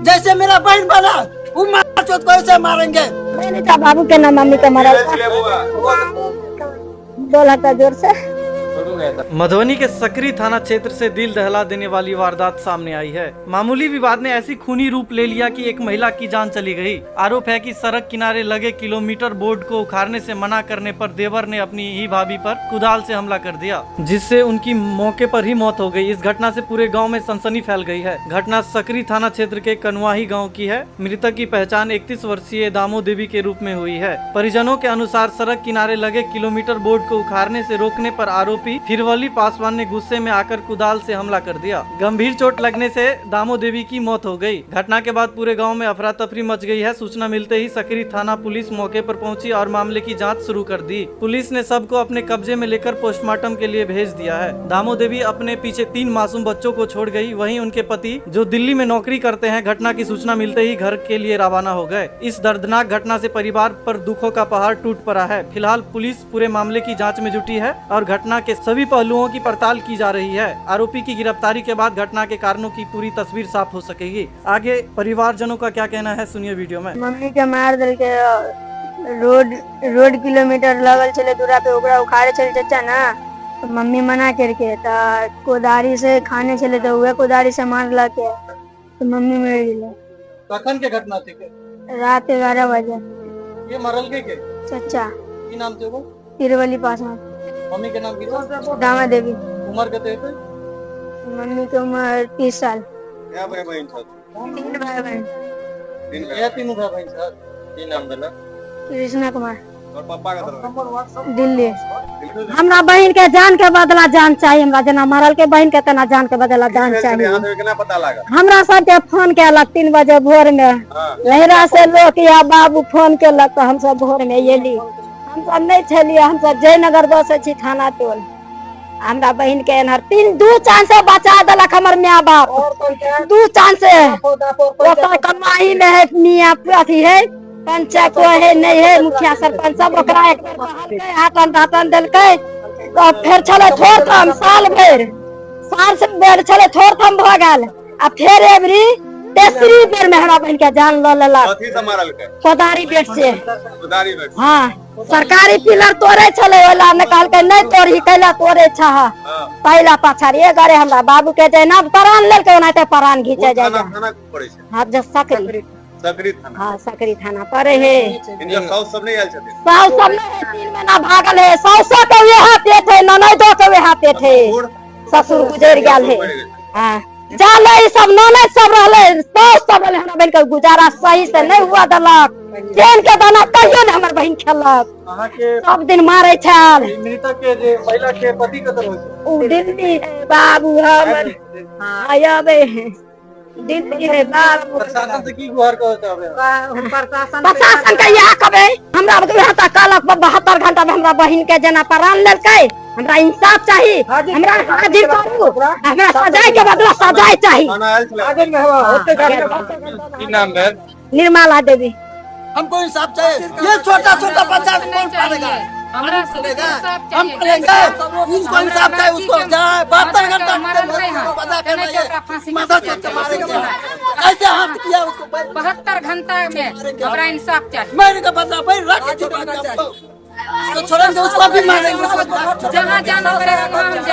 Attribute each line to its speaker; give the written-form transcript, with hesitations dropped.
Speaker 1: जैसे मेरा बहन बना वो मार चोट को ऐसे मारेंगे।
Speaker 2: मैंने कहा बाबू के ना मम्मी का मरा बोला था जोर से।
Speaker 3: मधुबनी के सकरी थाना क्षेत्र से दिल दहला देने वाली वारदात सामने आई है। मामूली विवाद ने ऐसी खूनी रूप ले लिया कि एक महिला की जान चली गई। आरोप है कि सड़क किनारे लगे किलोमीटर बोर्ड को उखाड़ने से मना करने पर देवर ने अपनी ही भाभी पर कुदाल से हमला कर दिया, जिससे उनकी मौके पर ही मौत हो गई। इस घटना से पूरे गाँव में सनसनी फैल गई है। घटना सकरी थाना क्षेत्र के कनवाही गाँव की है। मृतक की पहचान 31 वर्षीय दामो देवी के रूप में हुई है। परिजनों के अनुसार सड़क किनारे लगे किलोमीटर बोर्ड को उखाड़ने से रोकने पर आरोपी फिरवली पासवान ने गुस्से में आकर कुदाल से हमला कर दिया। गंभीर चोट लगने से दामो देवी की मौत हो गई। घटना के बाद पूरे गांव में अफरा तफरी मच गई है। सूचना मिलते ही सकरी थाना पुलिस मौके पर पहुंची और मामले की जांच शुरू कर दी। पुलिस ने सबको अपने कब्जे में लेकर पोस्टमार्टम के लिए भेज दिया है। दामो देवी अपने पीछे 3 मासूम बच्चों को छोड़ गई। वहीं उनके पति जो दिल्ली में नौकरी करते हैं, घटना की सूचना मिलते ही घर के लिए रवाना हो गए। इस दर्दनाक घटना से परिवार पर दुखों का पहाड़ टूट पड़ा है। फिलहाल पुलिस पूरे मामले की जाँच में जुटी है और घटना के सभी पहलुओं की पड़ताल की जा रही है। आरोपी की गिरफ्तारी के बाद घटना के कारणों की पूरी तस्वीर साफ हो सकेगी। आगे परिवारजनों का क्या कहना है, सुनिए वीडियो में।
Speaker 2: मम्मी के मार दिल के रोड किलोमीटर लगल चले दूरा पे ओकरा उखाड़े चले चचा ना, तो मम्मी मना करके कोदारी से खाने चले तो हुए कोदारी से मार ला के तो मम्मी मर गई।
Speaker 1: कखन के घटना थी के?
Speaker 2: रात 11 बजे।
Speaker 1: ये मरल के
Speaker 2: चचा
Speaker 1: की नाम थे वो?
Speaker 2: फिरवली पासवान।
Speaker 1: मम्मी के नाम की
Speaker 2: दामा देवी।
Speaker 1: उम्र कितने थे?
Speaker 2: मम्मी की उम्र 30 साल।
Speaker 1: क्या भाई बहन था?
Speaker 2: 3 भाई बहन।
Speaker 1: तीनों भाई बहन था। की नाम दला?
Speaker 2: कृष्णा कुमार।
Speaker 1: और पापा का तरफ?
Speaker 2: दिल्ली। हमरा बहन के जान के बदला जान चाहिए। हमरा जना मरल के बहन के तना जान के बदला जान चाहिए।
Speaker 1: कितना पता लगा?
Speaker 2: हमरा सब के फोन केलक 3 बजे भोर में। लहरा से लोग या बाबू फोन केलक तो हम सब भोर में एली। हम सब नहीं छलिए, हम सब जयनगर बसे छी थाना टोल। हमरा बहन के एनहर 2 चांस से बचा देलक हमर माँ बाप। 2 चांस से ओकर कमाई में है मियां अथी है पंचायत को है नहीं है मुखिया सरपंच सब ओकरा एक बार बहालकै हाथन दातन देलकै तो फिर चले थोड़थम साल से बेर चले थोड़थम भ गेल आ फिर एबरी तेसरी बेर में हमरा बहन के जान ल लेलक।
Speaker 1: कथी से मारल के?
Speaker 2: कोदारी बेट से।
Speaker 1: कोदारी बेट?
Speaker 2: हाँ, सरकारी पिलर तोड़े चले वाला ने कहलकै नहीं तोड़ी कैला तोड़े छा पहला पछाड़ी ए गरे हमरा बाबू के जे ना परान लेलकै ओनाते परान घिचे जाय।
Speaker 1: थाना पड़े छै?
Speaker 2: हां जे सकरी
Speaker 1: थाना।
Speaker 2: हाँ सकरी थाना पड़े है।
Speaker 1: इनका साउस सब नहीं आयल छथिन?
Speaker 2: साउस सब नहीं, 3 महीना भागल है। साउसो के वे हाथे थे, ननदो के वे हाथे थे। ससुर गुजर गेल है। हां जाले ई सब ननद सब रहले, साउस सब रहले। हमरा बहन के गुजारा सही से नहीं हुआ दलक। चैन के दाना कहियो न हमर बहन खेलक।
Speaker 1: अहाँ के
Speaker 2: सब दिन मारे छल।
Speaker 1: मृतक के जे महिला के पति कतऽ होय छै?
Speaker 2: उ दिल्ली है बाबू हमर। आयबे दिल्ली है बाबू।
Speaker 1: प्रशासन से की गुहार कहत हबे?
Speaker 2: प्रशासन के यह कहबे हमरा दुहा तक कहलक 72 घंटा में हमरा बहन के जना प्राण लेलकै। हमरा इंसाफ चाहिए, हमरा हाजिर करू, हमरा सजाए के बदला सजाए चाहिए।
Speaker 1: हाजिर में हवा होते की नाम है?
Speaker 2: निर्मला देवी।
Speaker 1: हमको इंसाफ चाहिए। ये छोटा छोटा बच्चा कौन पालेगा?
Speaker 4: हमरा
Speaker 1: हम पालेंगे। उसको इंसाफ चाहिए। उसको जाए 72 घंटा बता के मारेंगे। ऐसे हाथ किया उसको
Speaker 4: 72 घंटा में हमरा इंसाफ चाहिए।
Speaker 1: मैंने कहा बता भाई रख के छोड़ेंगे उसको भी मारेंगे।
Speaker 4: जहाँ जाना पड़ेगा वहाँ हम जाएंगे।